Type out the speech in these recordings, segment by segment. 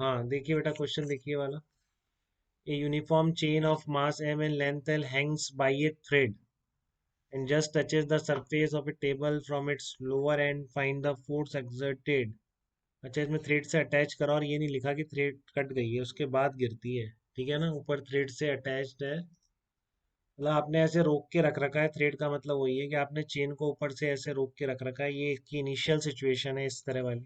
हाँ देखिए बेटा, क्वेश्चन देखिए वाला। A uniform chain of mass m and length l hangs by a thread and just touches the surface of a table from its lower end. Find the force exerted. अच्छा, इसमें thread से attach करा और ये नहीं लिखा कि thread cut गई है उसके बाद गिरती है। ठीक है ना, ऊपर थ्रेड से अटैच्ड है, मतलब आपने ऐसे रोक के रख रखा है। थ्रेड का मतलब वही है कि आपने चेन को ऊपर से ऐसे रोक के रख रखा है। ये इसकी इनिशियल सिचुएशन है, इस तरह वाली।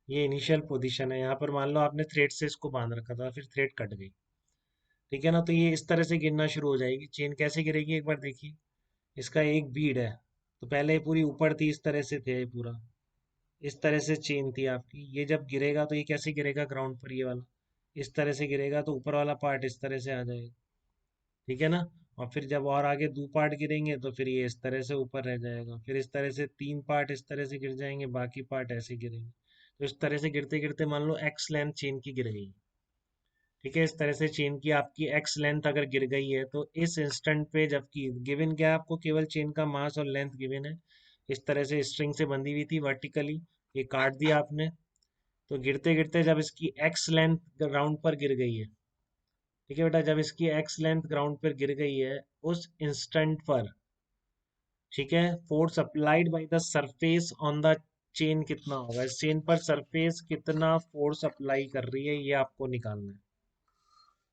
ये इनिशियल पोजीशन है। यहाँ पर मान लो आपने थ्रेड से इसको बांध रखा था, फिर थ्रेड कट गई। ठीक है ना, तो ये इस तरह से गिरना शुरू हो जाएगी। चेन कैसे गिरेगी एक बार देखिए। इसका एक बीड है, तो पहले ये पूरी ऊपर थी, इस तरह से थे ये पूरा, इस तरह से चेन थी आपकी। ये जब गिरेगा तो ये कैसे गिरेगा ग्राउंड पर, ये वाला इस तरह से गिरेगा, तो ऊपर वाला पार्ट इस तरह से आ जाएगा। ठीक है ना। और फिर जब और आगे दो पार्ट गिरेंगे तो फिर ये इस तरह से ऊपर रह जाएगा। फिर इस तरह से तीन पार्ट इस तरह से गिर जाएंगे, बाकी पार्ट ऐसे गिरेंगे। तो इस तरह से गिरते गिरते मान लो एक्स लेंथ चेन की गिर गई। ठीक है, इस तरह से चेन की आपकी एक्स लेंथ अगर गिर गई है तो इस इंस्टेंट पे, जबकि गिवन क्या है आपको, केवल चेन का मास और लेंथ गिवन है। इस तरह से स्ट्रिंग से बंधी हुई थी वर्टिकली, ये काट दिया आपने। तो गिरते गिरते जब इसकी एक्स लेंथ ग्राउंड पर गिर गई है, ठीक है बेटा, जब इसकी एक्स लेंथ ग्राउंड पर गिर गई है उस इंस्टेंट पर, ठीक है, force applied by the surface on the chain कितना होगा। इस चेन पर सरफेस कितना फोर्स अप्लाई कर रही है, ये आपको निकालना है।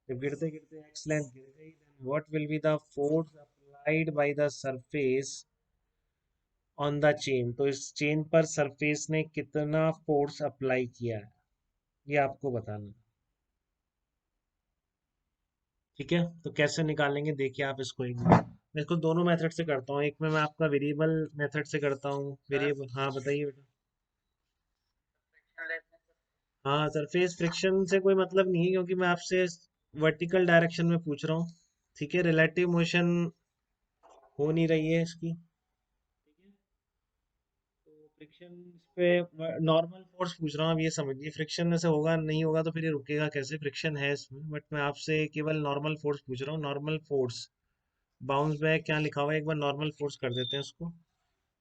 जब गिरते गिरते एक्स लेंथ गिर गई, then what will be the force applied by the surface on the chain. तो इस चेन पर सरफेस ने कितना फोर्स अप्लाई किया है, ये आपको बताना है। ठीक है, तो कैसे निकालेंगे देखिए आप इसको। एक बार मैं इसको दोनों मेथड से करता हूँ। एक में मैं आपका वेरिएबल मेथड से करता हूँ। वेरिएबल, हाँ बताइए बेटा। हाँ, सरफेस फ्रिक्शन से कोई मतलब नहीं है, क्योंकि मैं आपसे वर्टिकल डायरेक्शन में पूछ रहा हूँ। ठीक है, रिलेटिव मोशन हो नहीं रही है इसकी। ठीक है, तो फ्रिक्शन पे नॉर्मल फोर्स पूछ रहा हूँ। अब ये समझिए, फ्रिक्शन में से होगा नहीं होगा तो फिर ये रुकेगा कैसे। फ्रिक्शन है इसमें, बट मैं आपसे केवल नॉर्मल फोर्स पूछ रहा हूँ। नॉर्मल फोर्स, बाउंस बैक क्या लिखा हुआ है, एक बार नॉर्मल फोर्स कर देते हैं उसको।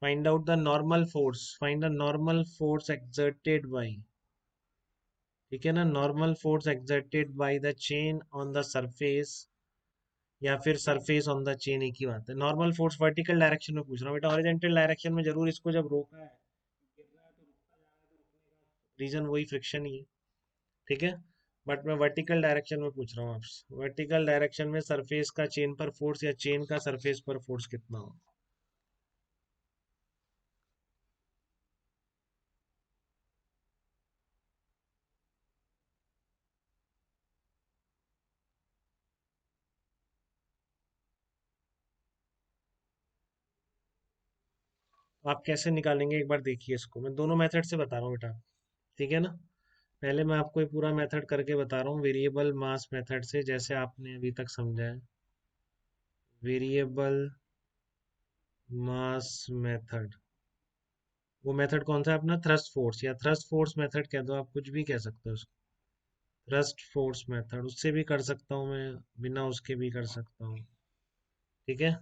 Find out the normal force, find the normal force exerted by. ठीक है ना, normal force exerted by the chain on the surface, या फिर सरफेस ऑन द चेन, एक ही बात है। नॉर्मल फोर्स वर्टिकल डायरेक्शन में पूछ रहा हूँ बेटा। हॉरिजॉन्टल डायरेक्शन में जरूर इसको जब रोका है, गिर रहा है तो रुकता जा रहा है, तो रुकने का रीजन वही फ्रिक्शन ही है। ठीक है, बट मैं वर्टिकल डायरेक्शन में पूछ रहा हूँ आपसे। वर्टिकल डायरेक्शन में सरफेस का चेन पर फोर्स या चेन का सरफेस पर फोर्स कितना हो। आप कैसे निकालेंगे एक बार देखिए इसको। मैं दोनों मेथड से बता रहा हूँ बेटा। ठीक है ना, पहले मैं आपको ये पूरा मेथड करके बता रहा हूँ, वेरिएबल मास मेथड से, जैसे आपने अभी तक समझा है। वेरिएबल मास मेथड, वो मेथड कौन सा है अपना, थ्रस्ट फोर्स, या थ्रस्ट फोर्स मेथड कह दो आप, कुछ भी कह सकते हो उसको। थ्रस्ट फोर्स मेथड, उससे भी कर सकता हूँ मैं, बिना उसके भी कर सकता हूँ। ठीक है,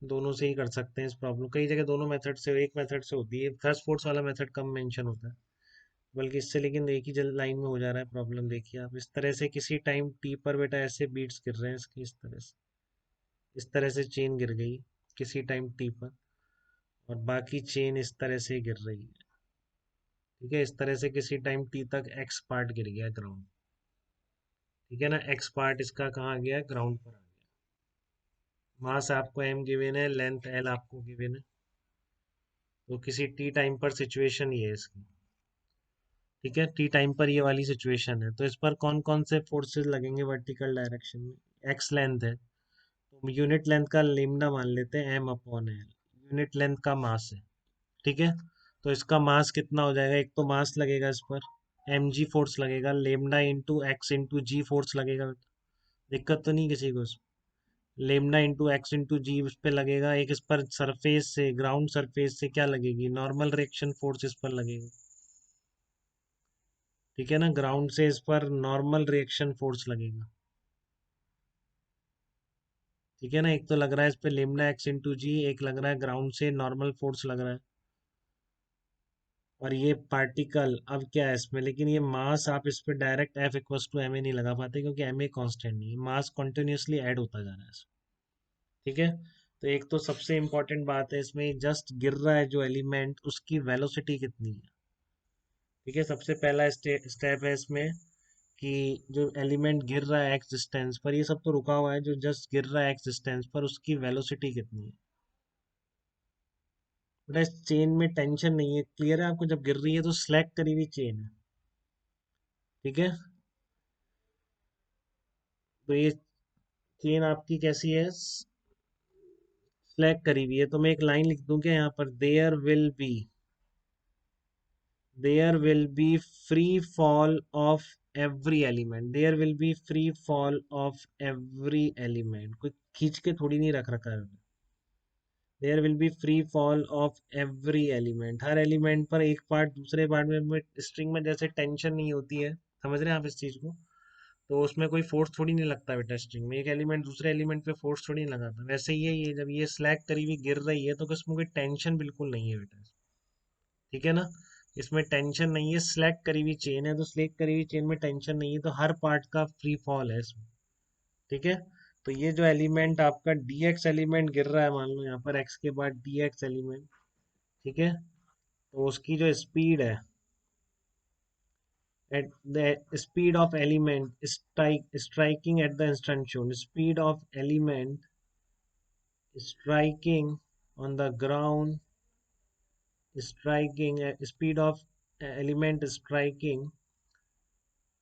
दोनों से ही कर सकते हैं इस प्रॉब्लम। कई जगह दोनों मेथड से, एक मेथड से होती है। थ्रस्ट फोर्स वाला मेथड कम मेंशन होता है बल्कि इससे, लेकिन एक ही लाइन में हो जा रहा है प्रॉब्लम। देखिए आप, इस तरह से किसी टाइम टी पर बेटा ऐसे बीट्स गिर रहे हैं इसकी, इस तरह से, इस तरह से चेन गिर गई किसी टाइम टी पर, और बाकी चेन इस तरह से गिर रही है। ठीक है, इस तरह से किसी टाइम टी तक एक्स पार्ट गिर गया ग्राउंड। ठीक है ना, एक्स पार्ट इसका कहाँ गया, ग्राउंड पर आ गया। मास आपको एम गिवन है, लेंथ एल आपको गिवन है। तो किसी टी टाइम पर सिचुएशन ये है इसकी। ठीक है, टी टाइम पर ये वाली सिचुएशन है, तो इस पर कौन कौन से फोर्सेस लगेंगे वर्टिकल डायरेक्शन में। एक्स लेंथ है, तो यूनिट लेंथ का लेमडा मान लेते हैं m upon l, unit length का मास है। ठीक है, तो इसका मास कितना हो जाएगा, एक तो मास लगेगा इस पर, एम जी फोर्स लगेगा, लेमडा इंटू एक्स इंटू जी फोर्स लगेगा। दिक्कत तो नहीं किसी को इसमें। लेमडा इंटू एक्स इंटू जी इस पे लगेगा। एक इस पर सरफेस से, ग्राउंड सरफेस से क्या लगेगी, नॉर्मल रिएक्शन फोर्स इस पर लगेगा। ठीक है ना, ग्राउंड से इस पर नॉर्मल रिएक्शन फोर्स लगेगा। ठीक है ना, एक तो लग रहा है इस पे लेमडा एक्स इंटू जी, एक लग रहा है ग्राउंड से नॉर्मल फोर्स लग रहा है। और ये पार्टिकल अब क्या है इसमें, लेकिन ये मास आप इस पे direct f equals to m a नहीं लगा पाते, क्योंकि एम ए कॉन्स्टेंट नहीं है, मास कॉन्टिन्यूसली ऐड होता जा रहा है इसमें। ठीक है। तो एक तो सबसे इम्पोर्टेंट बात है इसमें, जस्ट गिर रहा है जो एलिमेंट, उसकी वेलोसिटी कितनी है। ठीक है, सबसे पहला स्टेप है इसमें कि जो एलिमेंट गिर रहा है एक्स डिस्टेंस पर, ये सब तो रुका हुआ है, जो जस्ट गिर रहा है एक्स डिस्टेंस पर उसकी वेलोसिटी कितनी है। बेटा इस चेन में टेंशन नहीं है, क्लियर है आपको, जब गिर रही है तो स्लैक करी हुई चेन है। ठीक है। तो ये चेन आपकी कैसी है, स्लैक करी हुई है, तो मैं एक लाइन लिख दूं क्या यहाँ पर, there will be free fall of every element, there will be free fall of every element, कोई खींच के थोड़ी नहीं रख रखा है। There will be free fall of every element, हर एलिमेंट पर एक पार्ट दूसरे पार्ट में स्ट्रिंग में जैसे टेंशन नहीं होती है, समझ रहे हैं आप इस चीज को, तो उसमें कोई फोर्स थोड़ी नहीं लगता बेटा, स्ट्रिंग में एक एलिमेंट दूसरे एलिमेंट पे फोर्स थोड़ी नहीं लगाता, वैसे ही है ये, जब ये स्लैक करी हुई गिर रही है तो इसमें कोई टेंशन बिल्कुल नहीं है बेटा। ठीक है ना, इसमें टेंशन नहीं है, स्लैक करी हुई चेन है, तो स्लैक करी हुई चेन में टेंशन नहीं है, तो हर पार्ट का फ्री फॉल है इसमें। ठीक है। तो ये जो एलिमेंट आपका dx एलिमेंट गिर रहा है, मान लो यहाँ पर x के बाद dx एलिमेंट, ठीक है, तो उसकी जो स्पीड है, at the speed of element striking at the instant shown, speed of element striking on the ground, striking speed of element striking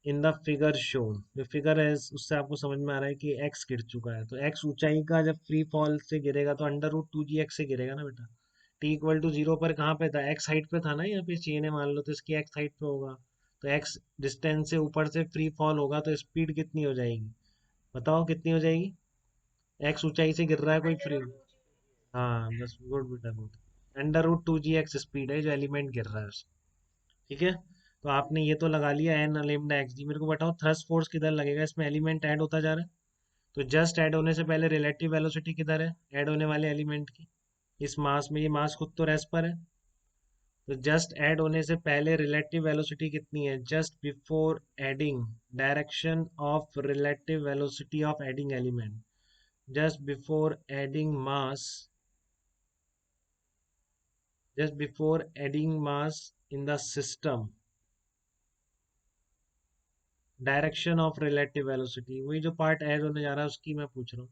in the figure shown, जो फिगर है उससे आपको समझ में आ रहा है कि x गिर चुका है, तो x ऊंचाई का जब फ्री फॉल से गिरेगा तो अंडर रूट 2g x से गिरेगा ना बेटा। t=0 पर कहाँ पे था, x हाइट पे था ना, यहाँ पे चेन है मान लो, तो इसकी x हाइट पे होगा, तो x डिस्टेंस से ऊपर से फ्री फॉल होगा, तो स्पीड कितनी हो जाएगी, बताओ कितनी हो जाएगी, x ऊंचाई से गिर रहा है कोई फ्री, हाँ बस, गुड बेटा good, under root 2g x speed है जो एलिमेंट गिर रहा है उसकी। ठीक है। तो आपने ये तो लगा लिया एन लेमडा एक्स जी, मेरे को बताओ थ्रस्ट फोर्स किधर लगेगा, इसमें एलिमेंट ऐड होता जा रहा है, तो जस्ट ऐड होने से पहले रिलेटिव वेलोसिटी किधर है, ऐड होने वाले एलिमेंट की, इस मास में, ये मास खुद तो रेस्ट पर है, तो जस्ट ऐड होने से पहले रिलेटिव वेलोसिटी कितनी है, just before adding, direction of relative velocity of adding element, just before adding mass, just before adding mass in the system, direction of relative velocity, वही जो पार्ट ऐड होने जा रहा है उसकी मैं पूछ रहा हूँ।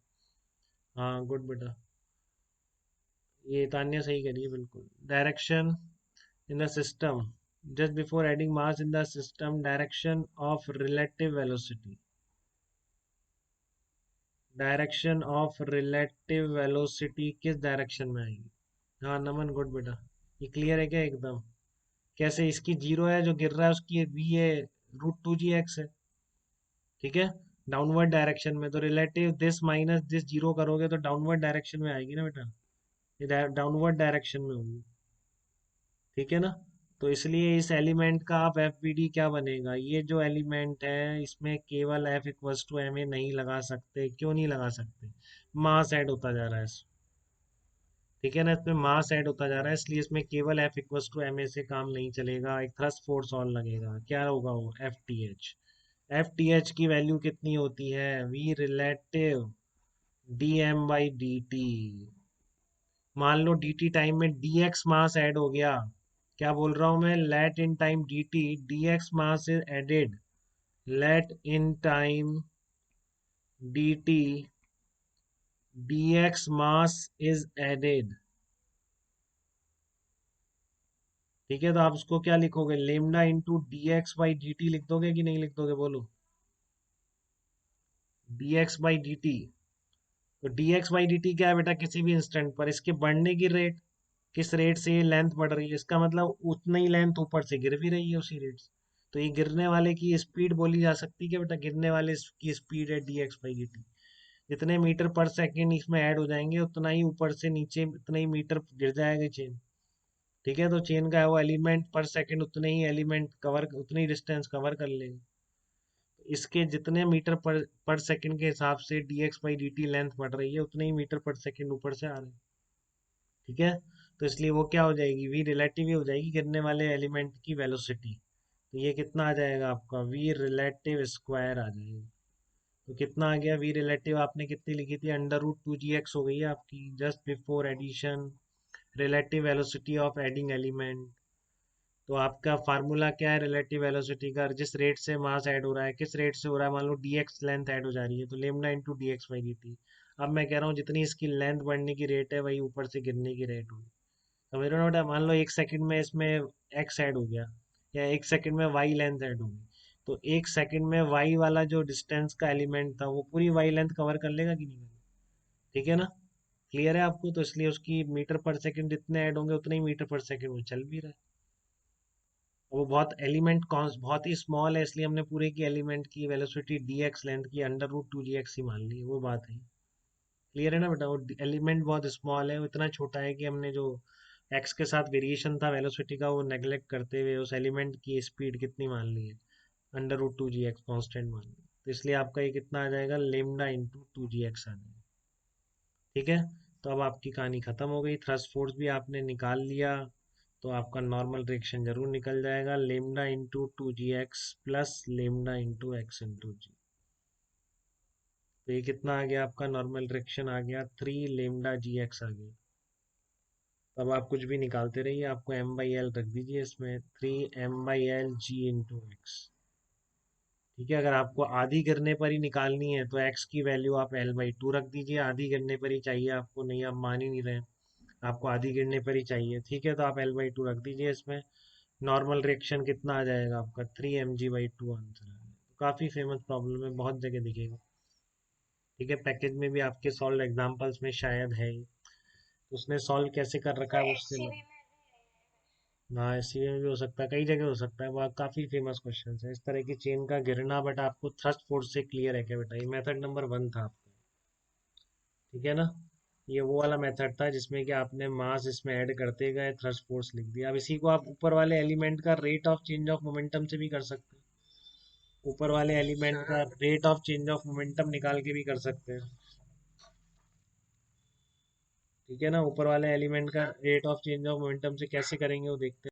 हाँ गुड बेटा, ये तान्या सही करिए बिल्कुल, direction in the system, just before adding mass in the system, direction of relative velocity, direction of relative velocity किस डायरेक्शन में आएगी। हाँ नमन गुड बेटा, ये क्लियर है क्या एकदम, कैसे, इसकी जीरो है जो गिर रहा है उसकी v है √2g x है। ठीक है, डाउनवर्ड डायरेक्शन में, तो relative this minus this zero करोगे तो डाउनवर्ड डायरेक्शन में आएगी ना बेटा, ये डाउनवर्ड डायरेक्शन में होगी। ठीक है ना, तो इसलिए इस एलिमेंट का आप एफ बी डी क्या बनेगा, ये जो एलिमेंट है इसमें केवल f equals to m a नहीं लगा सकते, क्यों नहीं लगा सकते, मास ऐड होता जा रहा है ठीक है ना, इसमें मास ऐड होता जा रहा है, इसलिए इसमें केवल f equals to m a से काम नहीं चलेगा, एक थ्रस्ट फोर्स और लगेगा, क्या होगा वो, एफ टी एच की वैल्यू कितनी होती है, वी रिलेटिव dm/dt, मान लो dt टाइम में dx मास ऐड हो गया, क्या बोल रहा हूं मैं, let in time dt dx mass is added, let in time dt dx mass is added. ठीक है, तो आप उसको क्या लिखोगे, लेमडा इंटू dx/dt लिख दोगे कि नहीं लिख दोगे, बोलो, dx/dt, तो dx/dt क्या है बेटा, किसी भी इंस्टेंट पर इसके बढ़ने की रेट, किस रेट से ये लेंथ बढ़ रही है, इसका मतलब उतना ही लेंथ ऊपर से गिर भी रही है उसी रेट से, तो ये गिरने वाले की स्पीड बोली जा सकती है कि बेटा गिरने वाले की स्पीड है dx/dt, जितने मीटर पर सेकंड इसमें ऐड हो जाएंगे उतना ही ऊपर से नीचे उतना ही मीटर गिर जाएगा चेन। ठीक है, तो चेन का वो एलिमेंट पर सेकंड उतने ही एलिमेंट कवर, उतनी ही डिस्टेंस कवर कर लेगा, इसके जितने मीटर पर सेकंड के हिसाब से dx/dt लेंथ बढ़ रही है, उतने ही मीटर पर सेकंड ऊपर से आ रहे हैं। ठीक है, तो इसलिए वो क्या हो जाएगी, वी रिलेटिव ही हो जाएगी गिरने वाले एलिमेंट की वेलोसिटी। तो ये कितना आ जाएगा आपका, वी रिलेटिव स्क्वायर आ जाएगा। तो कितना आ गया, वी रिलेटिव आपने कितनी लिखी थी, √2gx हो गई है आपकी, just before addition, relative velocity of adding element. तो आपका फार्मूला क्या है रिलेटिव वेलोसिटी का, जिस रेट से मास ऐड हो रहा है, किस रेट से हो रहा है, मान लो dx लेंथ ऐड हो जा रही है तो लेमडा इंटू dx/dt। अब मैं कह रहा हूँ जितनी इसकी लेंथ बढ़ने की रेट है वही ऊपर से गिरने की रेट होगी। समझ रहे हो ना बेटा, मान लो 1 सेकंड में इसमें x ऐड हो गया, या 1 सेकंड में y लेंथ ऐड होगी, तो 1 सेकंड में y वाला जो डिस्टेंस का एलिमेंट था वो पूरी y लेंथ कवर कर लेगा कि नहीं करेगा? ठीक है ना, क्लियर है आपको, तो इसलिए उसकी मीटर पर सेकंड जितने ऐड होंगे उतने ही मीटर पर सेकंड वो चल भी रहा है। वो बहुत एलिमेंट कॉन्स बहुत ही स्मॉल है, इसलिए हमने पूरे की एलिमेंट की वेलोसिटी dx लेंथ की √2gx ही मान ली है, वो बात है। क्लियर है ना बेटा, वो एलिमेंट बहुत स्मॉल है, वो इतना छोटा है कि हमने जो x के साथ वेरिएशन था वेलोसिटी का वो नेग्लेक्ट करते हुए उस एलिमेंट की स्पीड कितनी मान ली है, √2gx कांस्टेंट मान ली, तो इसलिए आपका ये कितना आ जाएगा, लेमडा इंटू 2gx आ जाएगा। ठीक है, तो अब आपकी कहानी खत्म हो गई, थ्रस्ट फोर्स भी आपने निकाल लिया, तो आपका नॉर्मल रिएक्शन जरूर निकल जाएगा, lambda into 2gx plus lambda into x into g. तो ये कितना आ गया आपका, नॉर्मल रिएक्शन आ गया 3 लेमडा gx आ गया। तब आप कुछ भी निकालते रहिए, आपको m/l रख दीजिए इसमें, 3 m/l g इंटू एक्स। ठीक है, अगर आपको आधी गिरने पर ही निकालनी है तो x की वैल्यू आप l/2 रख दीजिए, आधी गिरने पर ही चाहिए आपको, नहीं आप मान ही नहीं रहे, आपको आधी गिरने पर ही चाहिए, ठीक है, तो आप l/2 रख दीजिए इसमें। नॉर्मल रिएक्शन कितना आ जाएगा आपका, 3 mg/2 आंसर है। काफ़ी फेमस प्रॉब्लम है, बहुत जगह दिखेगा। ठीक है, पैकेज में भी आपके सॉल्व एग्जांपल्स में शायद है ही। उसने सॉल्व कैसे कर रखा है उससे, हाँ एससीबी में भी हो सकता है, कई जगह हो सकता है, वो काफ़ी फेमस क्वेश्चन है इस तरह की चेन का गिरना, बट आपको थ्रस्ट फोर्स से क्लियर है क्या बेटा, ये मेथड नंबर 1 था आपका। ठीक है ना, ये वो वाला मेथड था जिसमें कि आपने मास इसमें ऐड करते गए, थ्रस्ट फोर्स लिख दिया। अब इसी को आप ऊपर वाले एलिमेंट का rate of change of momentum से भी कर सकते हैं, ऊपर वाले एलिमेंट का rate of change of momentum निकाल के भी कर सकते हैं। ठीक है ना, ऊपर वाले एलिमेंट का rate of change of momentum से कैसे करेंगे वो देखते हैं।